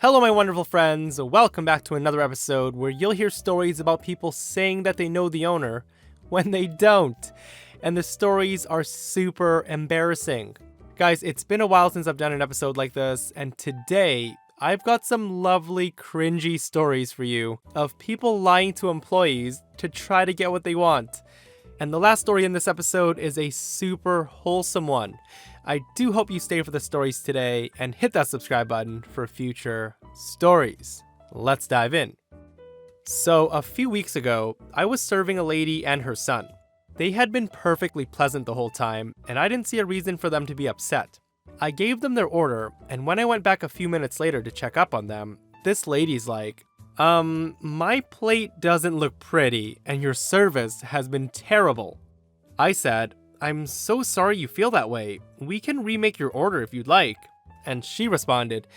Hello, my wonderful friends. Welcome back to another episode where you'll hear stories about people saying that they know the owner when they don't. And the stories are super embarrassing. Guys, it's been a while since I've done an episode like this, and today I've got some lovely, cringy stories for you of people lying to employees to try to get what they want. And the last story in this episode is a super wholesome one. I do hope you stay for the stories today and hit that subscribe button for future stories. Let's dive in. So a few weeks ago, I was serving a lady and her son. They had been perfectly pleasant the whole time, and I didn't see a reason for them to be upset. I gave them their order, and when I went back a few minutes later to check up on them, this lady's like, my plate doesn't look pretty, and your service has been terrible. I said, I'm so sorry you feel that way. We can remake your order if you'd like. And she responded,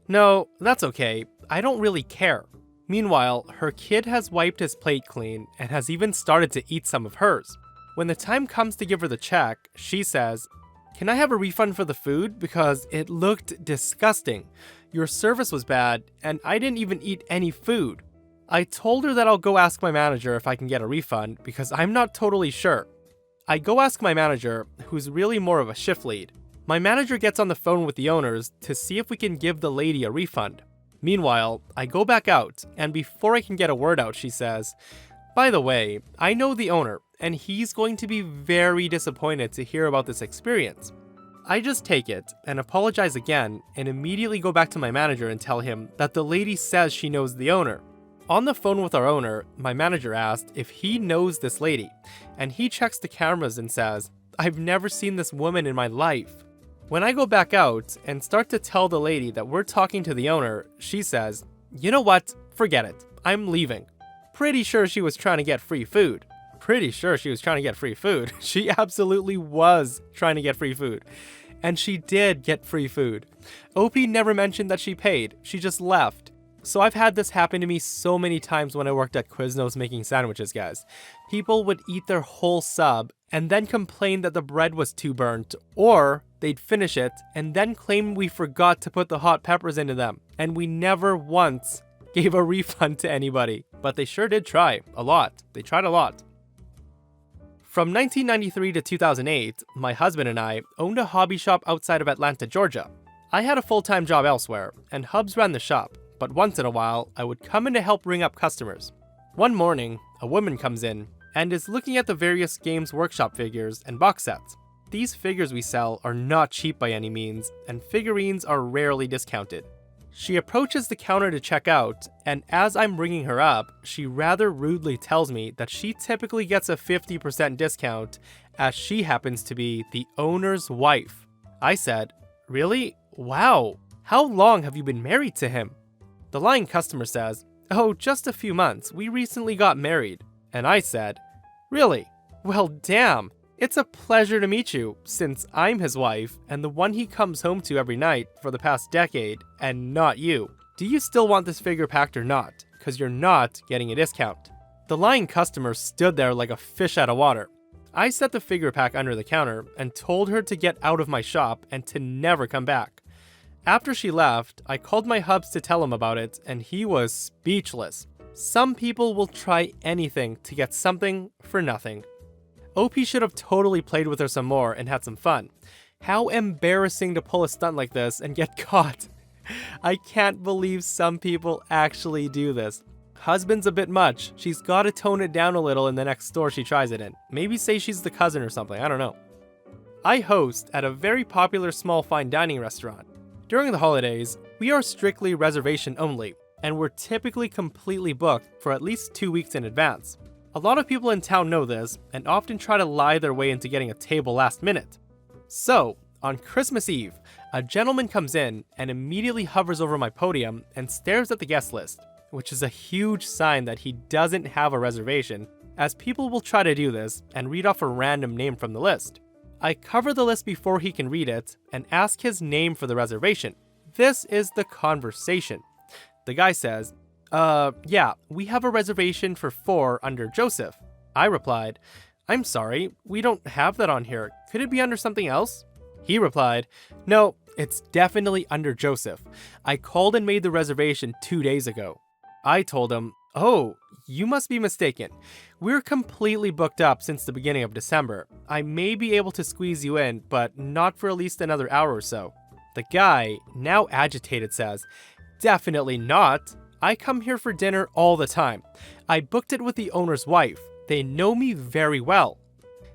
no, that's okay. I don't really care. Meanwhile, her kid has wiped his plate clean and has even started to eat some of hers. When the time comes to give her the check, she says, can I have a refund for the food? Because it looked disgusting. Your service was bad, and I didn't even eat any food. I told her that I'll go ask my manager if I can get a refund because I'm not totally sure. I go ask my manager, who's really more of a shift lead. My manager gets on the phone with the owners to see if we can give the lady a refund. Meanwhile, I go back out, and before I can get a word out, she says, by the way, I know the owner, and he's going to be very disappointed to hear about this experience. I just take it and apologize again and immediately go back to my manager and tell him that the lady says she knows the owner. On the phone with our owner, my manager asked if he knows this lady, and he checks the cameras and says, I've never seen this woman in my life. When I go back out and start to tell the lady that we're talking to the owner, she says, you know what, forget it, I'm leaving. Pretty sure she was trying to get free food. She absolutely was trying to get free food. And she did get free food. OP never mentioned that she paid, she just left. So I've had this happen to me so many times when I worked at Quiznos making sandwiches, guys. People would eat their whole sub and then complain that the bread was too burnt, or they'd finish it and then claim we forgot to put the hot peppers into them, and we never once gave a refund to anybody. But they sure did try a lot. They tried a lot. From 1993 to 2008, my husband and I owned a hobby shop outside of Atlanta, Georgia. I had a full-time job elsewhere, and Hubs ran the shop. But once in a while, I would come in to help ring up customers. One morning, a woman comes in and is looking at the various Games Workshop figures and box sets. These figures we sell are not cheap by any means, and figurines are rarely discounted. She approaches the counter to check out, and as I'm ringing her up, she rather rudely tells me that she typically gets a 50% discount as she happens to be the owner's wife. I said, really? Wow, how long have you been married to him? The lying customer says, oh, just a few months. We recently got married. And I said, really? Well, damn. It's a pleasure to meet you, since I'm his wife and the one he comes home to every night for the past decade, and not you. Do you still want this figure packed or not? Because you're not getting a discount. The lying customer stood there like a fish out of water. I set the figure pack under the counter and told her to get out of my shop and to never come back. After she left, I called my Hubs to tell him about it, and he was speechless. Some people will try anything to get something for nothing. OP should have totally played with her some more and had some fun. How embarrassing to pull a stunt like this and get caught. I can't believe some people actually do this. Husband's a bit much. She's got to tone it down a little in the next store she tries it in. Maybe say she's the cousin or something, I don't know. I host at a very popular small fine dining restaurant. During the holidays, we are strictly reservation only, and we're typically completely booked for at least 2 weeks in advance. A lot of people in town know this, and often try to lie their way into getting a table last minute. So, on Christmas Eve, a gentleman comes in and immediately hovers over my podium and stares at the guest list, which is a huge sign that he doesn't have a reservation, as people will try to do this and read off a random name from the list. I cover the list before he can read it and ask his name for the reservation. This is the conversation. The guy says, yeah, we have a reservation for 4 under Joseph. I replied, I'm sorry, we don't have that on here. Could it be under something else? He replied, "No, it's definitely under Joseph. I called and made the reservation 2 days ago." I told him, "Oh, you must be mistaken. We're completely booked up since the beginning of December. I may be able to squeeze you in, but not for at least another hour or so." The guy, now agitated, says, "Definitely not. I come here for dinner all the time. I booked it with the owner's wife. They know me very well."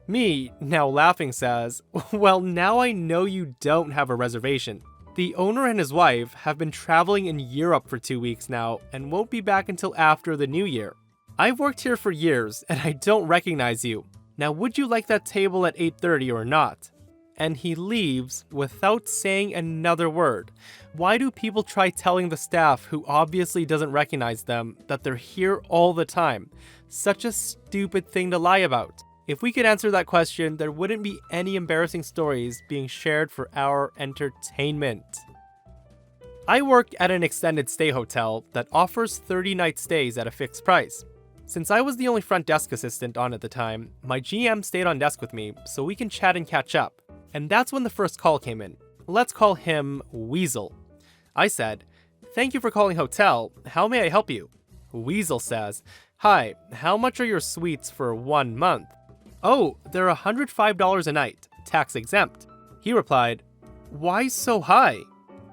Me, now laughing, says, "Well, now I know you don't have a reservation. The owner and his wife have been traveling in Europe for 2 weeks now and won't be back until after the new year. I've worked here for years and I don't recognize you. Now would you like that table at 8:30 or not?" And he leaves without saying another word. Why do people try telling the staff who obviously doesn't recognize them that they're here all the time? Such a stupid thing to lie about. If we could answer that question, there wouldn't be any embarrassing stories being shared for our entertainment. I work at an extended stay hotel that offers 30-night stays at a fixed price. Since I was the only front desk assistant on at the time, my GM stayed on desk with me so we can chat and catch up. And that's when the first call came in. Let's call him Weasel. I said, "Thank you for calling hotel. How may I help you?" Weasel says, "Hi, how much are your suites for 1 month?" "Oh, they're $105 a night, tax exempt." He replied, "Why so high?"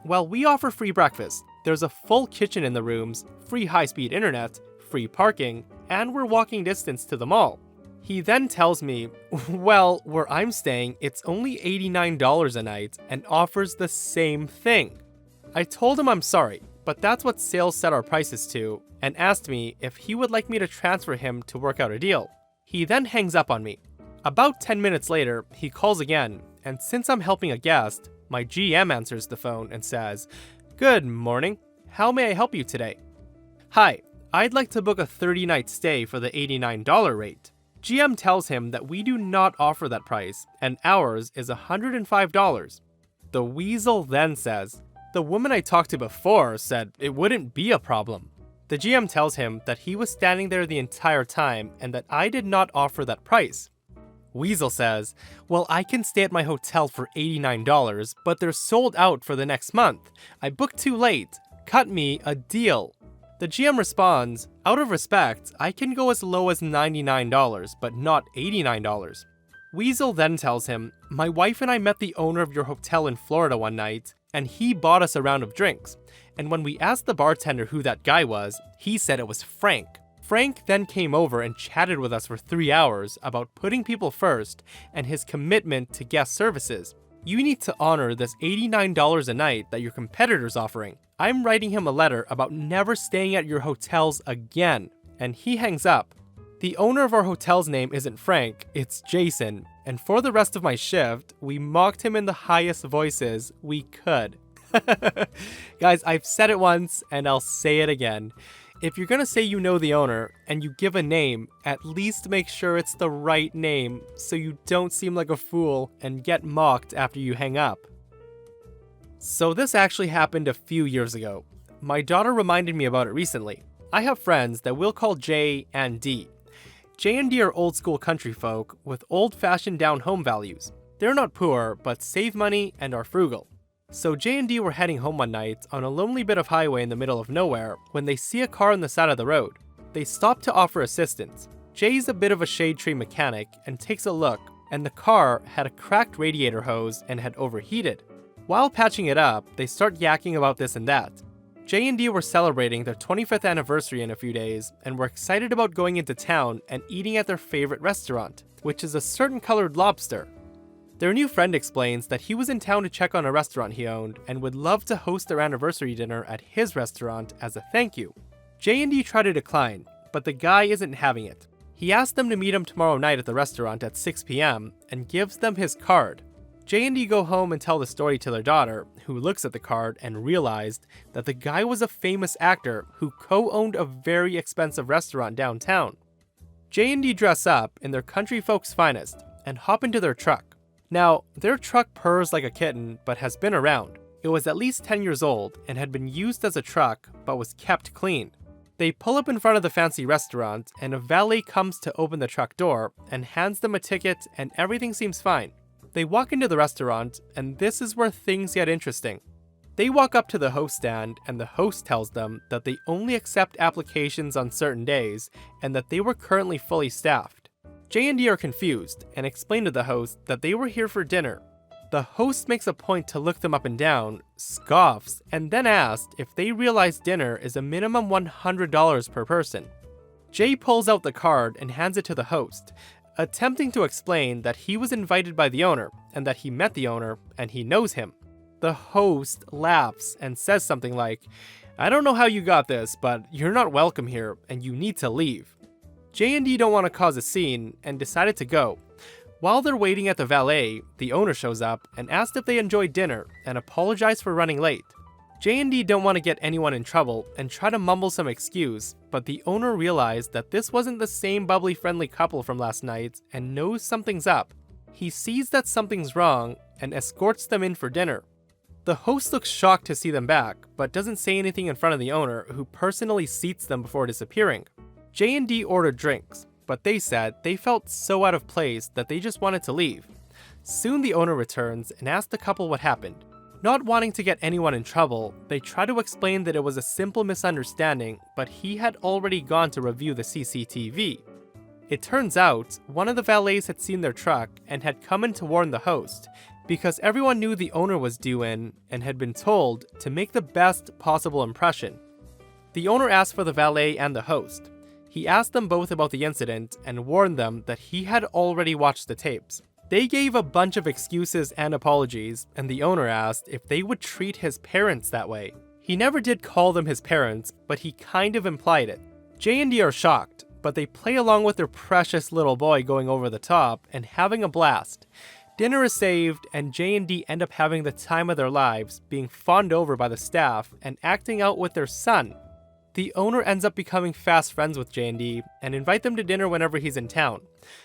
"Well, we offer free breakfast. There's a full kitchen in the rooms, free high-speed internet, free parking, and we're walking distance to the mall." He then tells me, "Well, where I'm staying, it's only $89 a night and offers the same thing." I told him I'm sorry, but that's what sales set our prices to, and asked me if he would like me to transfer him to work out a deal. He then hangs up on me. About 10 minutes later, he calls again, and since I'm helping a guest, my GM answers the phone and says, "Good morning. How may I help you today?" "Hi, I'd like to book a 30-night stay for the $89 rate." GM tells him that we do not offer that price, and ours is $105. The Weasel then says, "The woman I talked to before said it wouldn't be a problem." The GM tells him that he was standing there the entire time and that I did not offer that price. Weasel says, "Well, I can stay at my hotel for $89, but they're sold out for the next month. I booked too late. Cut me a deal." The GM responds, "Out of respect, I can go as low as $99, but not $89. Weasel then tells him, "My wife and I met the owner of your hotel in Florida one night, and he bought us a round of drinks. And when we asked the bartender who that guy was, he said it was Frank. Frank then came over and chatted with us for 3 hours about putting people first and his commitment to guest services. You need to honor this $89 a night that your competitor's offering. I'm writing him a letter about never staying at your hotels again." And he hangs up. The owner of our hotel's name isn't Frank, it's Jason, and for the rest of my shift, we mocked him in the highest voices we could. Guys, I've said it once, and I'll say it again. If you're gonna say you know the owner, and you give a name, at least make sure it's the right name, so you don't seem like a fool and get mocked after you hang up. So this actually happened a few years ago. My daughter reminded me about it recently. I have friends that we'll call J and D. J and D are old school country folk with old-fashioned down home values. They're not poor, but save money and are frugal. So J and D were heading home one night on a lonely bit of highway in the middle of nowhere when they see a car on the side of the road. They stop to offer assistance. Jay's a bit of a shade tree mechanic and takes a look, and the car had a cracked radiator hose and had overheated. While patching it up, they start yakking about this and that. J and D were celebrating their 25th anniversary in a few days and were excited about going into town and eating at their favorite restaurant, which is a certain colored lobster. Their new friend explains that he was in town to check on a restaurant he owned and would love to host their anniversary dinner at his restaurant as a thank you. J and D try to decline, but the guy isn't having it. He asks them to meet him tomorrow night at the restaurant at 6 p.m. and gives them his card. J and D go home and tell the story to their daughter, who looks at the card and realized that the guy was a famous actor who co-owned a very expensive restaurant downtown. J and D dress up in their country folks' finest and hop into their truck. Now, their truck purrs like a kitten, but has been around. It was at least 10 years old and had been used as a truck, but was kept clean. They pull up in front of the fancy restaurant, and a valet comes to open the truck door and hands them a ticket, and everything seems fine. They walk into the restaurant, and this is where things get interesting. They walk up to the host stand, and the host tells them that they only accept applications on certain days, and that they were currently fully staffed. Jay and Dee are confused, and explain to the host that they were here for dinner. The host makes a point to look them up and down, scoffs, and then asks if they realize dinner is a minimum $100 per person. Jay pulls out the card and hands it to the host, attempting to explain that he was invited by the owner, and that he met the owner, and he knows him. The host laughs and says something like, "I don't know how you got this, but you're not welcome here, and you need to leave." Jay and Dee don't want to cause a scene, and decided to go. While they're waiting at the valet, the owner shows up and asks if they enjoyed dinner, and apologized for running late. Jay and Dee don't want to get anyone in trouble, and try to mumble some excuse, but the owner realized that this wasn't the same bubbly friendly couple from last night, and knows something's up. He sees that something's wrong, and escorts them in for dinner. The host looks shocked to see them back, but doesn't say anything in front of the owner, who personally seats them before disappearing. Jay and Dee ordered drinks, but they said they felt so out of place that they just wanted to leave. Soon the owner returns and asks the couple what happened. Not wanting to get anyone in trouble, they try to explain that it was a simple misunderstanding, but he had already gone to review the CCTV. It turns out, one of the valets had seen their truck and had come in to warn the host, because everyone knew the owner was due in and had been told to make the best possible impression. The owner asked for the valet and the host. He asked them both about the incident and warned them that he had already watched the tapes. They gave a bunch of excuses and apologies, and the owner asked if they would treat his parents that way. He never did call them his parents, but he kind of implied it. Jay and Dee are shocked, but they play along with their precious little boy going over the top and having a blast. Dinner is saved, and Jay and Dee end up having the time of their lives, being fawned over by the staff and acting out with their son. The owner ends up becoming fast friends with Jay and Dee and invite them to dinner whenever he's in town.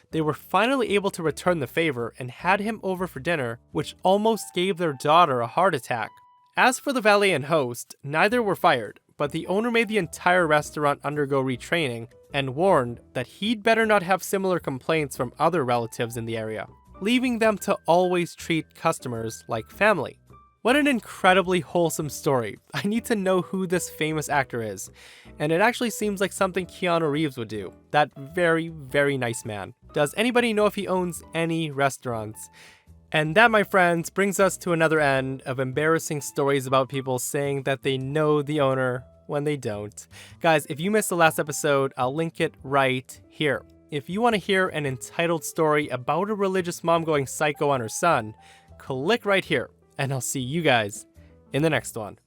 They were finally able to return the favor and had him over for dinner, which almost gave their daughter a heart attack. As for the valet and host, neither were fired, but the owner made the entire restaurant undergo retraining and warned that he'd better not have similar complaints from other relatives in the area, leaving them to always treat customers like family. What an incredibly wholesome story. I need to know who this famous actor is, and it actually seems like something Keanu Reeves would do. That very, very nice man. Does anybody know if he owns any restaurants? And that, my friends, brings us to another end of embarrassing stories about people saying that they know the owner when they don't. Guys, if you missed the last episode, I'll link it right here. If you want to hear an entitled story about a religious mom going psycho on her son, click right here. And I'll see you guys in the next one.